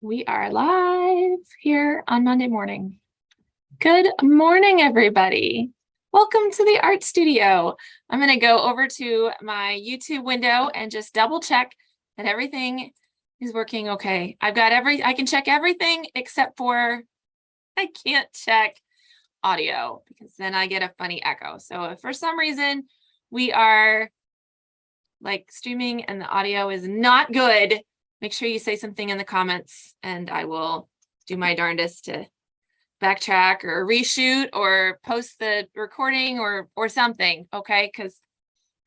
We are live here on Monday morning. Good morning, everybody. Welcome to the art studio. I'm going to go over to my YouTube window and just double check that everything is working okay. I can check everything except for I can't check audio because then I get a funny echo. So if for some reason we are like streaming and the audio is not good, make sure you say something in the comments and I will do my darndest to backtrack or reshoot or post the recording or something, okay? Because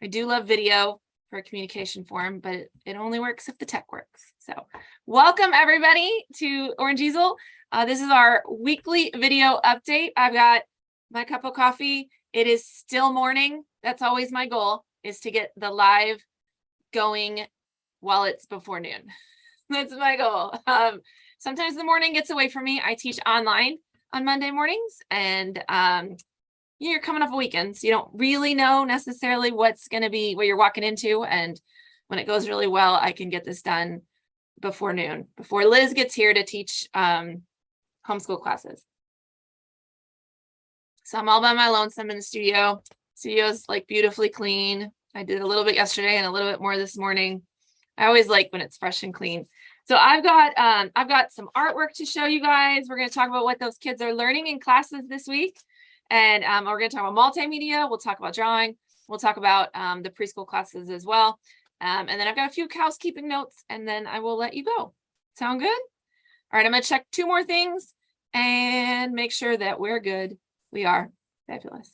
I do love video for a communication forum, but it only works if the tech works. So welcome everybody to Orange Easel. This is our weekly video update. I've got my cup of coffee. It is still morning. That's always my goal, is to get the live going while it's before noon. That's my goal. Sometimes the morning gets away from me. I teach online on Monday mornings, and you're coming off a weekend, so you don't really know necessarily what's going to be what you're walking into. And when it goes really well, I can get this done before noon, before Liz gets here to teach homeschool classes. So I'm all by my lonesome in the studio. Studio's like beautifully clean. I did a little bit yesterday and a little bit more this morning. I always like when it's fresh and clean. So I've got some artwork to show you guys. We're going to talk about what those kids are learning in classes this week. And we're going to talk about multimedia. We'll talk about drawing. We'll talk about the preschool classes as well. And then I've got a few housekeeping notes, and then I will let you go. Sound good? All right, I'm going to check two more things and make sure that we're good. We are fabulous.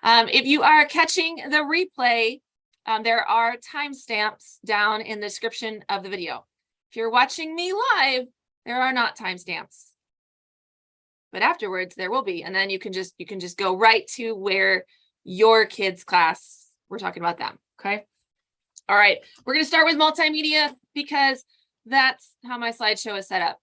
If you are catching the replay, there are timestamps down in the description of the video. If you're watching me live, there are not timestamps, but afterwards there will be, and then you can just go right to where your kids' class, we're talking about them. Okay. All right. We're going to start with multimedia because that's how my slideshow is set up.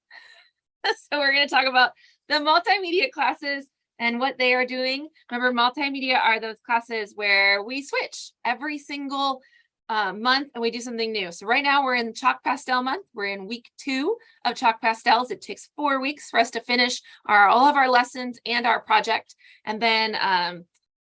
So we're going to talk about the multimedia classes and what they are doing. Remember, multimedia are those classes where we switch every single month and we do something new. So right now we're in chalk pastel month. We're in week 2 of chalk pastels. It takes 4 weeks for us to finish all of our lessons and our project. And then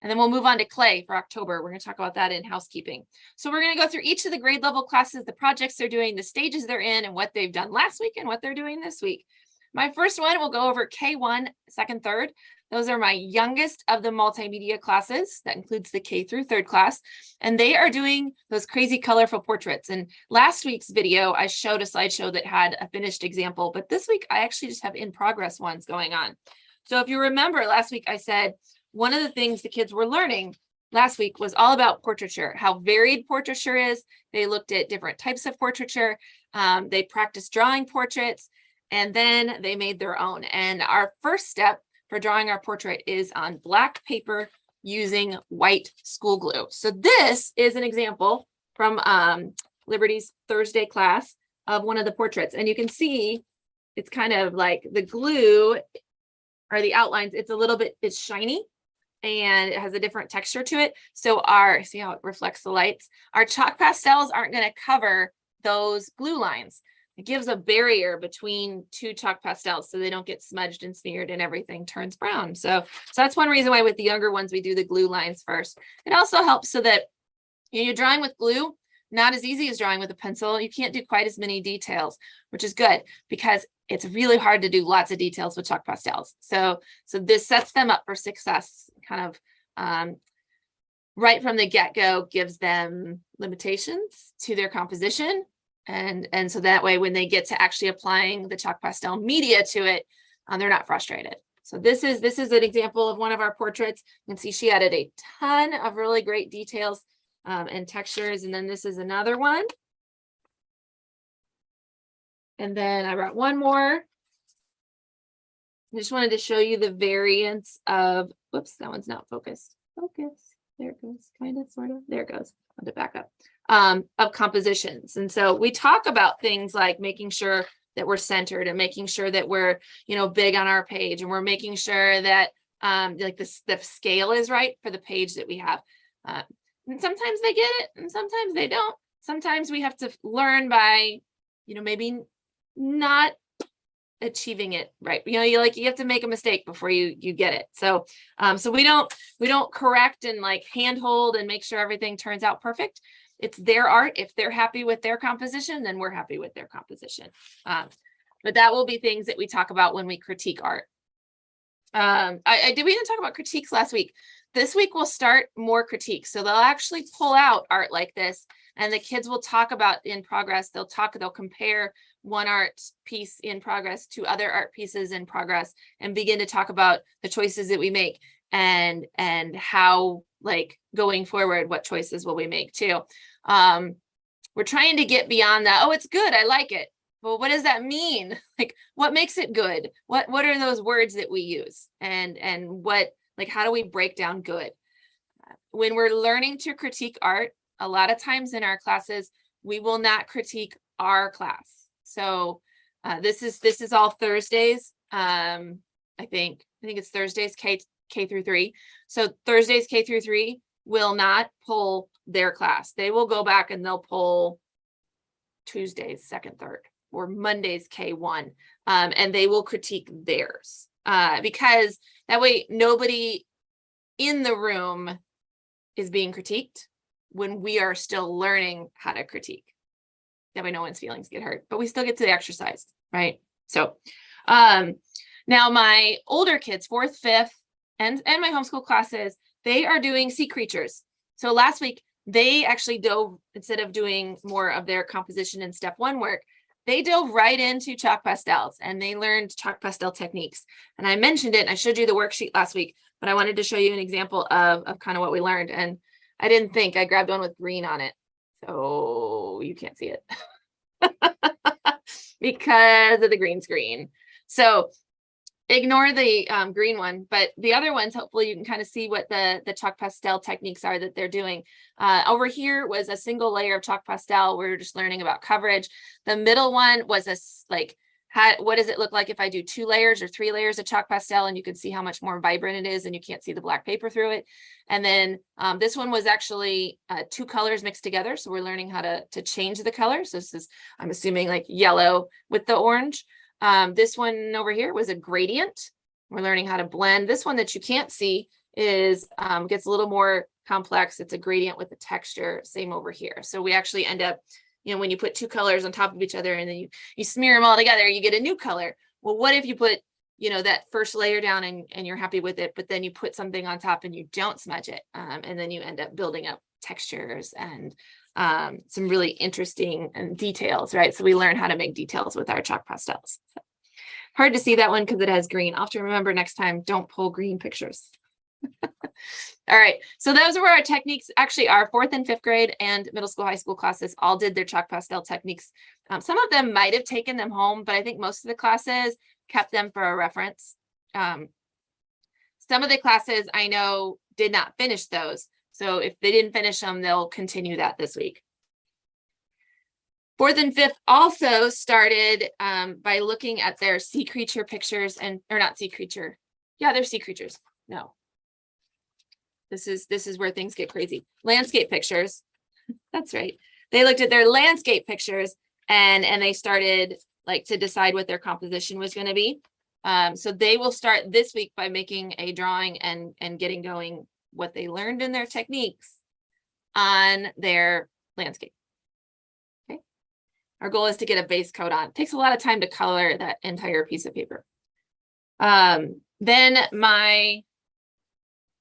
we'll move on to clay for October. We're going to talk about that in housekeeping. So we're going to go through each of the grade level classes, the projects they're doing, the stages they're in, and what they've done last week and what they're doing this week. My first one, we'll go over K1, second, third. Those are my youngest of the multimedia classes. That includes the K through 3rd class. And they are doing those crazy colorful portraits. And last week's video, I showed a slideshow that had a finished example, but this week I actually just have in progress ones going on. So if you remember last week, I said one of the things the kids were learning last week was all about portraiture, how varied portraiture is. They looked at different types of portraiture. They practiced drawing portraits, and then they made their own. And our first step for drawing our portrait is on black paper using white school glue. So this is an example from Liberty's Thursday class of one of the portraits. And you can see it's kind of like the glue or the outlines. It's shiny and it has a different texture to it. So see how it reflects the lights? Our chalk pastels aren't going to cover those glue lines. It gives a barrier between 2 chalk pastels so they don't get smudged and smeared and everything turns brown. So that's one reason why with the younger ones, we do the glue lines first. It also helps so that you're drawing with glue, not as easy as drawing with a pencil. You can't do quite as many details, which is good because it's really hard to do lots of details with chalk pastels. So this sets them up for success, kind of right from the get-go, gives them limitations to their composition. And so that way, when they get to actually applying the chalk pastel media to it, they're not frustrated. So this is an example of one of our portraits. You can see she added a ton of really great details and textures. And then this is another one. And then I brought one more. I just wanted to show you the variance of, whoops, that one's not focused. Focus. There it goes, kind of, sort of. There it goes. I'll have to back up. Of compositions. And so we talk about things like making sure that we're centered and making sure that we're, big on our page, and we're making sure that like the scale is right for the page that we have. And sometimes they get it and sometimes they don't. Sometimes we have to learn by, maybe not achieving it right. You know, you have to make a mistake before you get it. So so we don't correct and like handhold and make sure everything turns out perfect. It's their art. If they're happy with their composition, then we're happy with their composition. But that will be things that we talk about when we critique art. I did we didn't talk about critiques last week. This week we'll start more critiques. So they'll actually pull out art like this, and the kids will talk about in progress. They'll compare one art piece in progress to other art pieces in progress, and begin to talk about the choices that we make and how, like, going forward, what choices will we make too. We're trying to get beyond that. Oh, it's good, I like it. Well, what does that mean? Like, what makes it good? What are those words that we use? And what, like, how do we break down good? When we're learning to critique art, a lot of times in our classes, we will not critique our class. So this is all Thursdays. I think it's Thursdays K through 3. So Thursdays K through 3 will not pull their class. They will go back and they'll pull Tuesdays 2nd, 3rd, or Mondays K1, and they will critique theirs, because that way nobody in the room is being critiqued when we are still learning how to critique. That way no one's feelings get hurt, but we still get to the exercise, right? So now my older kids, 4th, 5th, and my homeschool classes, they are doing sea creatures. So last week they actually dove, instead of doing more of their composition and step 1 work, they dove right into chalk pastels, and they learned chalk pastel techniques. And I mentioned it, and I showed you the worksheet last week, but I wanted to show you an example of kind of what we learned. And I didn't think, I grabbed one with green on it, so you can't see it because of the green screen. So ignore the green one, but the other ones, hopefully you can kind of see what the chalk pastel techniques are that they're doing. Over here was a single layer of chalk pastel. We're just learning about coverage. The middle one was what does it look like if I do 2 layers or 3 layers of chalk pastel, and you can see how much more vibrant it is, and you can't see the black paper through it. And then this one was actually 2 colors mixed together. So we're learning how to change the colors. So this is, I'm assuming, like yellow with the orange. This one over here was a gradient. We're learning how to blend. This one that you can't see is gets a little more complex. It's a gradient with the texture. Same over here. So we actually end up, you know, when you put 2 colors on top of each other and then you smear them all together, you get a new color. Well, what if you put, you know, that first layer down and you're happy with it, but then you put something on top and you don't smudge it, and then you end up building up textures and some really interesting details, right? So we learn how to make details with our chalk pastels. So, hard to see that one because it has green. I'll have to remember next time, don't pull green pictures. All right, so those were our techniques. Actually, our 4th and 5th grade and middle school, high school classes all did their chalk pastel techniques. Some of them might have taken them home, but I think most of the classes kept them for a reference. Some of the classes I know did not finish those. So if they didn't finish them, they'll continue that this week. 4th and 5th also started by looking at their sea creature pictures, or not sea creature. Yeah, they're sea creatures. No. This is where things get crazy. Landscape pictures. That's right. They looked at their landscape pictures and they started like to decide what their composition was going to be. So they will start this week by making a drawing and getting going what they learned in their techniques on their landscape. Okay. Our goal is to get a base coat on. It takes a lot of time to color that entire piece of paper. Then my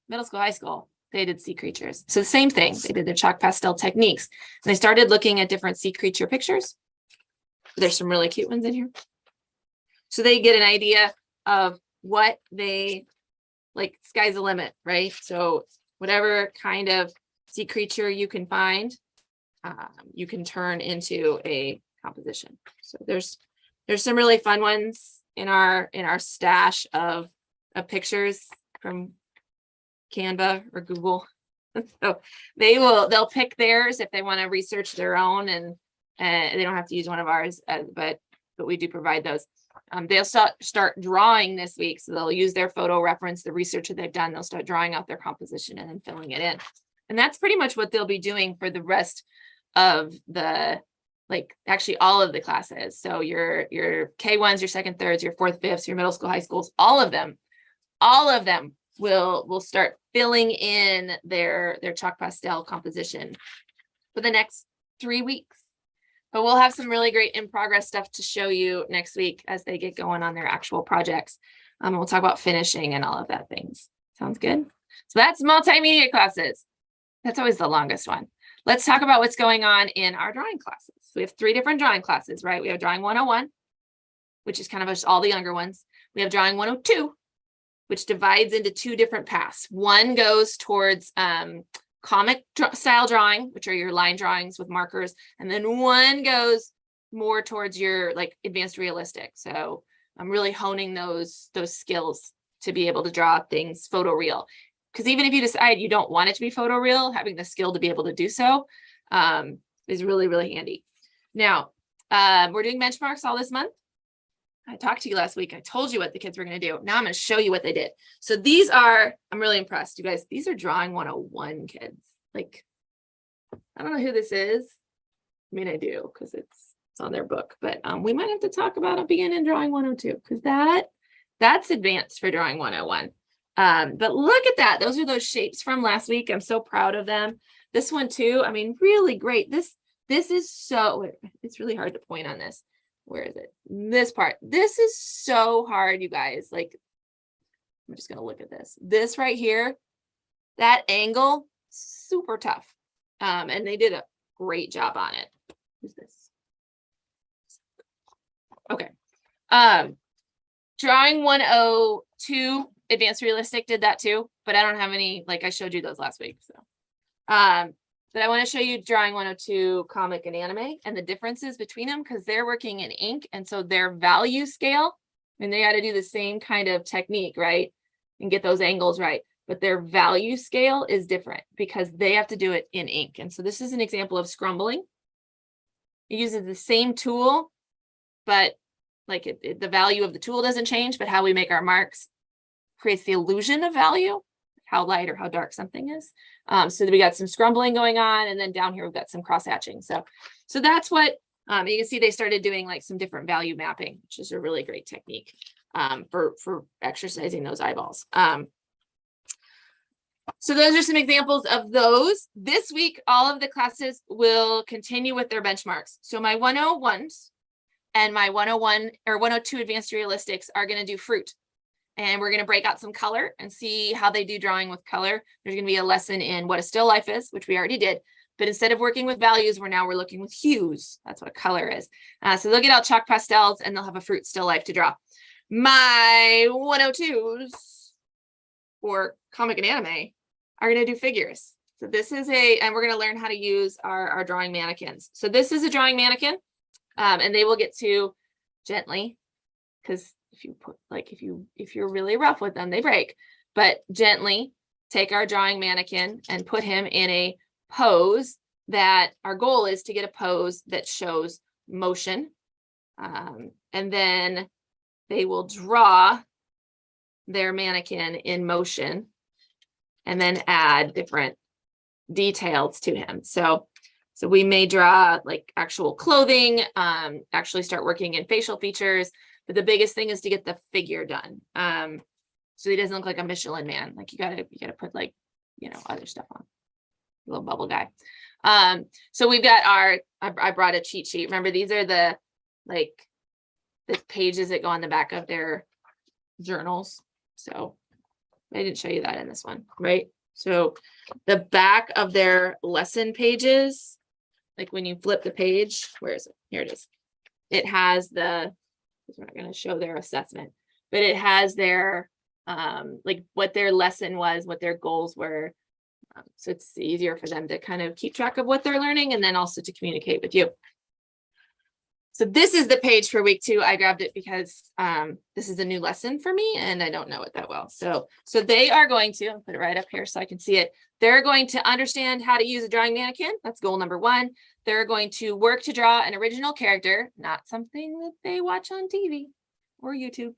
middle school, high school, they did sea creatures. So the same thing, they did their chalk pastel techniques. And they started looking at different sea creature pictures. There's some really cute ones in here. So they get an idea of what they like, sky's the limit, right? So whatever kind of sea creature you can find, you can turn into a composition. So there's some really fun ones in our stash of pictures from Canva or Google. So they'll pick theirs if they want to research their own, and they don't have to use one of ours, but we do provide those. They'll start drawing this week, so they'll use their photo reference, the research that they've done. They'll start drawing out their composition and then filling it in, and that's pretty much what they'll be doing for the rest of the like actually all of the classes. So your K1s, your second, thirds, your fourth, fifths, your middle school, high schools, all of them will start filling in their chalk pastel composition for the next 3 weeks. But we'll have some really great in progress stuff to show you next week as they get going on their actual projects. We'll talk about finishing and all of that things. Sounds good? So that's multimedia classes. That's always the longest one. Let's talk about what's going on in our drawing classes. So we have 3 different drawing classes, right? We have drawing 101, which is kind of just all the younger ones. We have drawing 102, which divides into 2 different paths. One goes towards comic style drawing, which are your line drawings with markers. And then one goes more towards your like advanced realistic. So I'm really honing those skills to be able to draw things photoreal. Because even if you decide you don't want it to be photoreal, having the skill to be able to do so is really, really handy. Now, we're doing benchmarks all this month. I talked to you last week. I told you what the kids were going to do. Now I'm going to show you what they did. So these are, I'm really impressed, you guys. These are drawing 101 kids. Like, I don't know who this is. I mean, I do because it's on their book, but we might have to talk about it beginning drawing 102 because that's advanced for drawing 101. But look at that. Those are those shapes from last week. I'm so proud of them. This one too. I mean, really great. This is so, it's really hard to point on this. Where is it? This part. This is so hard, you guys. Like, I'm just going to look at this. This right here, that angle, super tough. And they did a great job on it. Who's this? Okay. Drawing 102, advanced realistic did that too, but I don't have any, like I showed you those last week. So, but I want to show you drawing 102 comic and anime and the differences between them because they're working in ink. And so their value scale, and they got to do the same kind of technique, right? And get those angles right. But their value scale is different because they have to do it in ink. And so this is an example of scrumbling. It uses the same tool, but like the value of the tool doesn't change, but how we make our marks creates the illusion of value, how light or how dark something is. So we got some scrumbling going on, and then down here we've got some cross hatching. So that's what you can see. They started doing like some different value mapping, which is a really great technique for exercising those eyeballs. So those are some examples of those. This week, all of the classes will continue with their benchmarks. So my 101s and my 101 or 102 advanced realistics are going to do fruit. And we're going to break out some color and see how they do drawing with color. There's going to be a lesson in what a still life is, which we already did. But instead of working with values, we're looking with hues. That's what color is. So they'll get out chalk pastels and they'll have a fruit still life to draw. My 102s or comic and anime are going to do figures. So this is and we're going to learn how to use our drawing mannequins. So this is a drawing mannequin, and they will get to gently, because if you put if you're really rough with them, they break, but gently take our drawing mannequin and put him in a pose that our goal is to get a pose that shows motion. And then they will draw their mannequin in motion and then add different details to him. So we may draw like actual clothing, actually start working in facial features. But the biggest thing is to get the figure done. So he doesn't look like a Michelin man. Like you gotta put like, other stuff on. A little bubble guy. So we've got I brought a cheat sheet. Remember, these are the pages that go on the back of their journals. So I didn't show you that in this one, right? So the back of their lesson pages, like when you flip the page, where is it? Here it is. It has we're not going to show their assessment, but it has their like what their lesson was, what their goals were. So it's easier for them to kind of keep track of what they're learning and then also to communicate with you. So this is the page for week 2. I grabbed it because this is a new lesson for me and I don't know it that well. So they are going to, I'll put it right up here so I can see it. They're going to understand how to use a drawing mannequin. That's goal number 1. They're going to work to draw an original character, not something that they watch on TV or YouTube,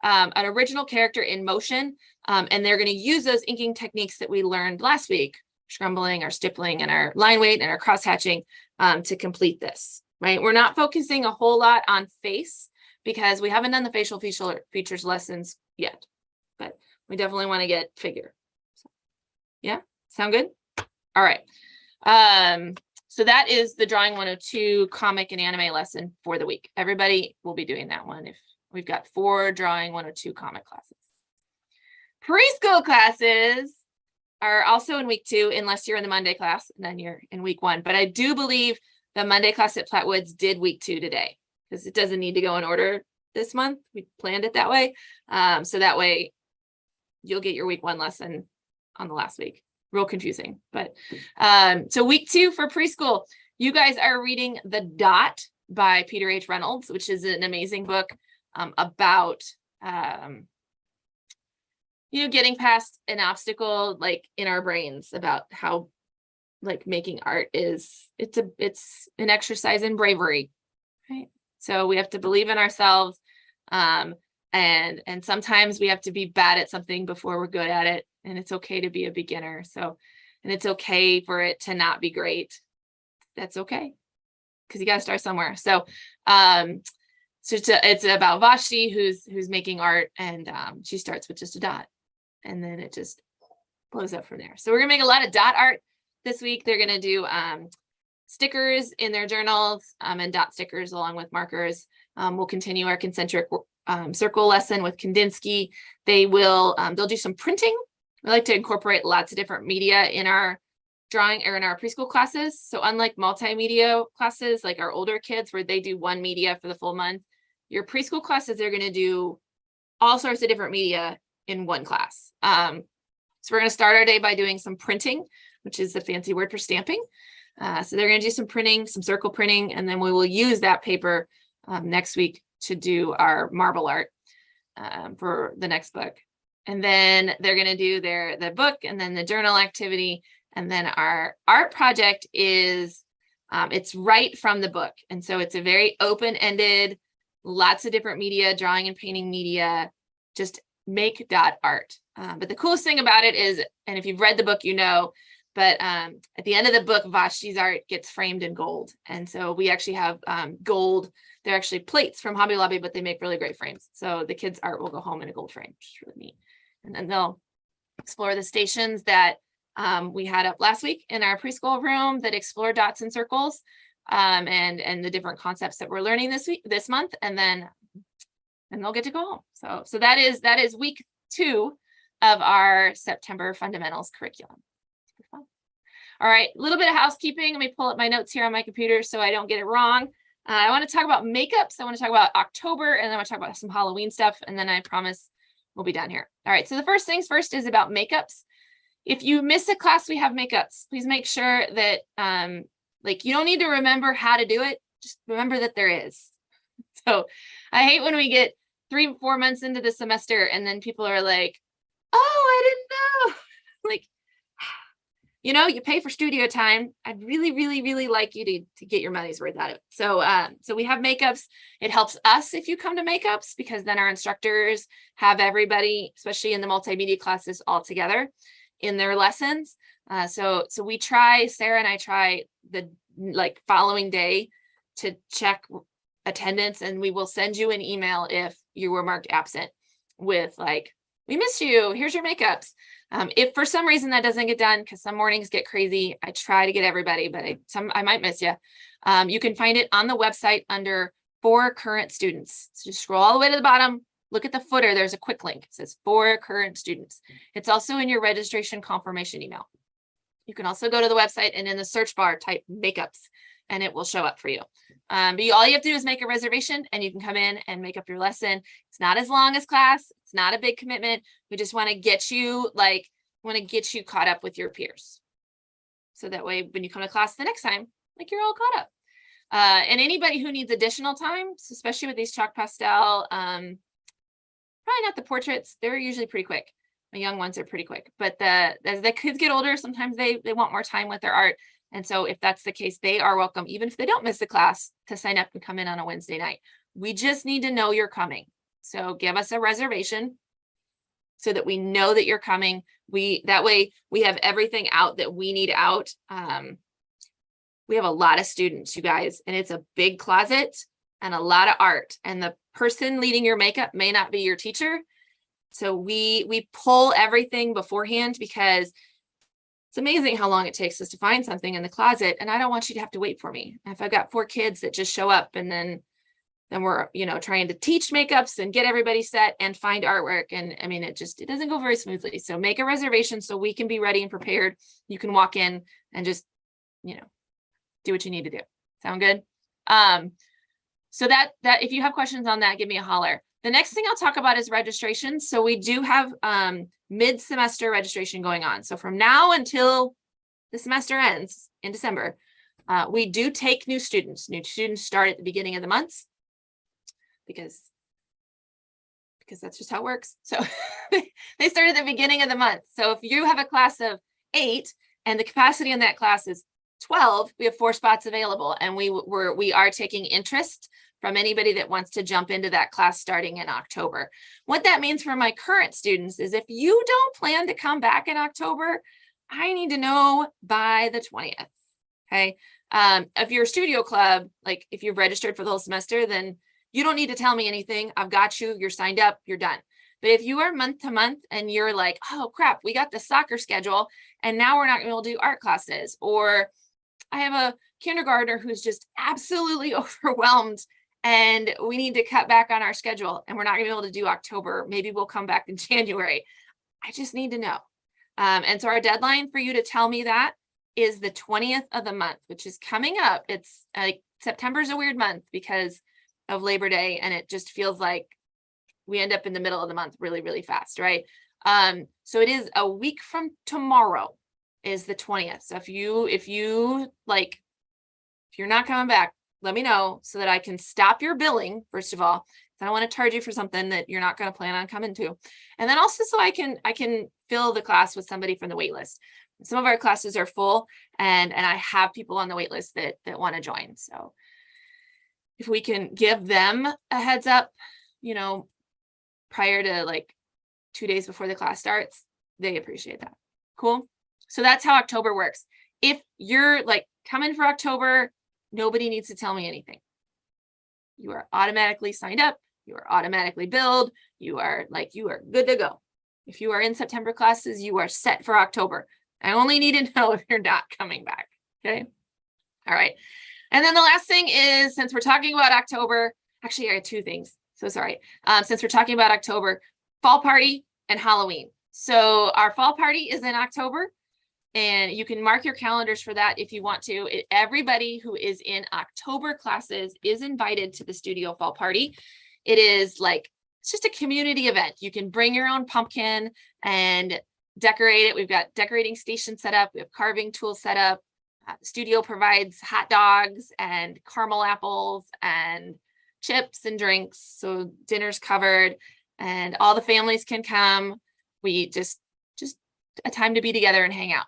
an original character in motion. And they're going to use those inking techniques that we learned last week, scrumbling, our stippling, and our line weight and our cross hatching to complete this. right? We're not focusing a whole lot on face because we haven't done the facial features lessons yet, but we definitely want to get figure. So, yeah, sound good? All right. So that is the Drawing 102 comic and anime lesson for the week. Everybody will be doing that one if we've got 4 Drawing 102 comic classes. Preschool classes are also in week 2, unless you're in the Monday class, and then you're in week 1. But I do believe the Monday class at Flatwoods did week 2 today, because it doesn't need to go in order this month. We planned it that way. So that way you'll get your week 1 lesson on the last week. Real confusing, but so week 2 for preschool, you guys are reading The Dot by Peter H. Reynolds, which is an amazing book about getting past an obstacle like in our brains, about how like making art is it's an exercise in bravery, right? So we have to believe in ourselves, and sometimes we have to be bad at something before we're good at it. And it's okay to be a beginner. So, and it's okay for it to not be great. That's okay, because you got to start somewhere. So, it's about Vashti who's making art, and she starts with just a dot, and then it just blows up from there. So we're gonna make a lot of dot art this week. They're gonna do stickers in their journals, and dot stickers along with markers. We'll continue our concentric circle lesson with Kandinsky. They'll do some printing. We like to incorporate lots of different media in our drawing or in our preschool classes. So unlike multimedia classes, like our older kids where they do one media for the full month, your preschool classes, they're going to do all sorts of different media in one class. So we're going to start our day by doing some printing, which is the fancy word for stamping. So they're going to do some printing, some circle printing, and then we will use that paper next week to do our marble art for the next book. And then they're going to do the book and then the journal activity. And then our art project is, it's right from the book. And so it's a very open-ended, lots of different media, drawing and painting media, just make dot art. But the coolest thing about it is, and if you've read the book, but at the end of the book, Vashti's art gets framed in gold. And so we actually have gold. They're actually plates from Hobby Lobby, but they make really great frames. So the kids' art will go home in a gold frame, which is really neat. And then they'll explore the stations that we had up last week in our preschool room that explore dots and circles, and the different concepts that we're learning this month, and they'll get to go home. So that is week 2 of our September fundamentals curriculum. All right, a little bit of housekeeping. Let me pull up my notes here on my computer so I don't get it wrong. I want to talk about makeups. I want to talk about October, and then I want to talk about some Halloween stuff, and then I promise we'll be done here. All right, so the first things first is about makeups. If you miss a class, we have makeups. Please make sure that you don't need to remember how to do it. Just remember that there is. So I hate when we get 3-4 months into the semester and then people are like, oh, I didn't know. Like, you pay for studio time. I'd really, really, really like you to get your money's worth out of it. So we have makeups. It helps us if you come to makeups, because then our instructors have everybody, especially in the multimedia classes, all together in their lessons. So Sarah and I try the following day to check attendance, and we will send you an email if you were marked absent with we miss you, here's your makeups. If for some reason that doesn't get done, because some mornings get crazy, I try to get everybody, but I might miss you. You can find it on the website under for current students. So just scroll all the way to the bottom, look at the footer, there's a quick link. It says for current students. It's also in your registration confirmation email. You can also go to the website and in the search bar type makeups, and it will show up for you. But all you have to do is make a reservation, and you can come in and make up your lesson. It's not as long as class. It's not a big commitment. We just want to get you caught up with your peers. So that way, when you come to class the next time, you're all caught up. And anybody who needs additional time, especially with these chalk pastel, probably not the portraits. They're usually pretty quick. My young ones are pretty quick, but as the kids get older, sometimes they want more time with their art. And so if that's the case, they are welcome, even if they don't miss the class, to sign up and come in on a Wednesday night. We just need to know you're coming. So give us a reservation so that we know that you're coming. That way we have everything out that we need out. we have a lot of students, you guys, and it's a big closet and a lot of art. And the person leading your makeup may not be your teacher. So we pull everything beforehand because it's amazing how long it takes us to find something in the closet. And I don't want you to have to wait for me. If I've got 4 kids that just show up and then we're, trying to teach makeups and get everybody set and find artwork. And I mean, it doesn't go very smoothly. So make a reservation so we can be ready and prepared. You can walk in and just, do what you need to do. Sound good? So that if you have questions on that, give me a holler. The next thing I'll talk about is registration. So we do have mid-semester registration going on. So from now until the semester ends in December, we do take new students. New students start at the beginning of the months because that's just how it works. So they start at the beginning of the month. So if you have a class of 8 and the capacity in that class is 12, we have 4 spots available, and we are taking interest from anybody that wants to jump into that class starting in October. What that means for my current students is if you don't plan to come back in October, I need to know by the 20th. Okay. If you're a studio club, like if you've registered for the whole semester, then you don't need to tell me anything. I've got you. You're signed up. You're done. But if you are month to month and you're like, oh crap, we got the soccer schedule and now we're not going to be able to do art classes, or I have a kindergartner who's just absolutely overwhelmed and we need to cut back on our schedule and we're not gonna be able to do October. Maybe we'll come back in January. I just need to know. And so our deadline for you to tell me that is the 20th of the month, which is coming up. It's like September's a weird month because of Labor Day, and it just feels like we end up in the middle of the month really, really fast, right? So it is a week from tomorrow is the 20th. So if you're not coming back, let me know so that I can stop your billing, first of all. I don't want to charge you for something that you're not going to plan on coming to. And then also so I can fill the class with somebody from the wait list. Some of our classes are full and I have people on the wait list that want to join. So if we can give them a heads up, prior to like 2 days before the class starts, they appreciate that. Cool. So that's how October works. If you're like coming for October, nobody needs to tell me anything. You are automatically signed up. You are automatically billed. You are good to go. If you are in September classes, you are set for October. I only need to know if you're not coming back. Okay. All right. And then the last thing is, since we're talking about October, actually I had 2 things. So sorry. Since we're talking about October, fall party and Halloween. So our fall party is in October. And you can mark your calendars for that if you want to. Everybody who is in October classes is invited to the studio fall party. It is it's just a community event. You can bring your own pumpkin and decorate it. We've got decorating station set up. We have carving tools set up. The studio provides hot dogs and caramel apples and chips and drinks. So dinner's covered and all the families can come. We just a time to be together and hang out.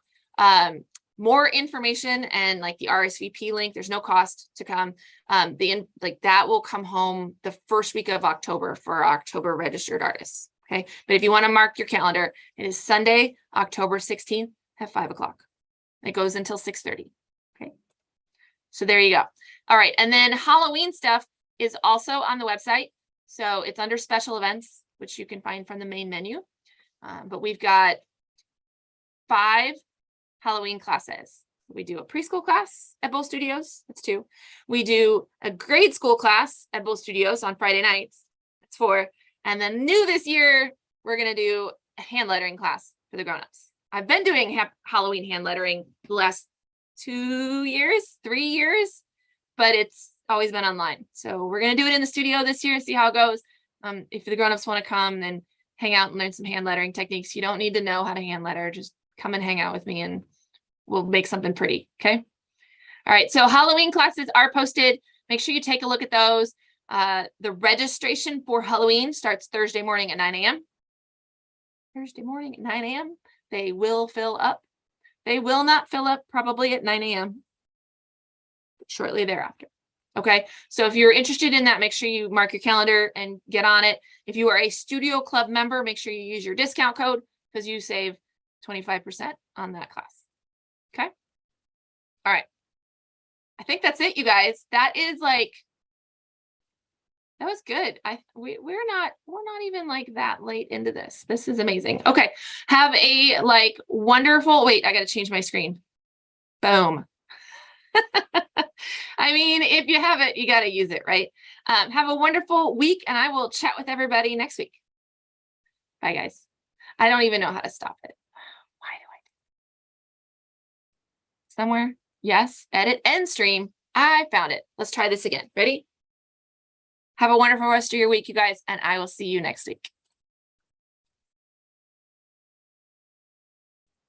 More information and the RSVP link, there's no cost to come. That will come home the first week of October for our October registered artists. Okay. But if you want to mark your calendar, it is Sunday, October 16th at 5:00. It goes until 6:30. Okay. So there you go. All right. And then Halloween stuff is also on the website. So it's under special events, which you can find from the main menu. But we've got 5 Halloween classes. We do a preschool class at both studios. That's 2. We do a grade school class at both studios on Friday nights. That's 4. And then new this year, we're going to do a hand lettering class for the grownups. I've been doing Halloween hand lettering the last 3 years, but it's always been online. So we're going to do it in the studio this year, see how it goes. If the grownups want to come and hang out and learn some hand lettering techniques, you don't need to know how to hand letter. Just come and hang out with me and we'll make something pretty. Okay. All right. So Halloween classes are posted. Make sure you take a look at those. The registration for Halloween starts Thursday morning at 9 a.m. Thursday morning at 9 a.m. They will fill up. They will not fill up probably at 9 a.m. shortly thereafter. Okay. So if you're interested in that, make sure you mark your calendar and get on it. If you are a studio club member, make sure you use your discount code because you save 25% on that class. Okay. All right. I think that's it, you guys. That is like, that was good. We're not even like that late into this. This is amazing. Okay. Have a like wonderful, wait, I got to change my screen. Boom. I mean, if you have it, you got to use it, right? Have a wonderful week, and I will chat with everybody next week. Bye, guys. I don't even know how to stop it. Why do I? Somewhere? Yes. Edit, end stream. I found it. Let's try this again. Ready? Have a wonderful rest of your week, you guys, and I will see you next week.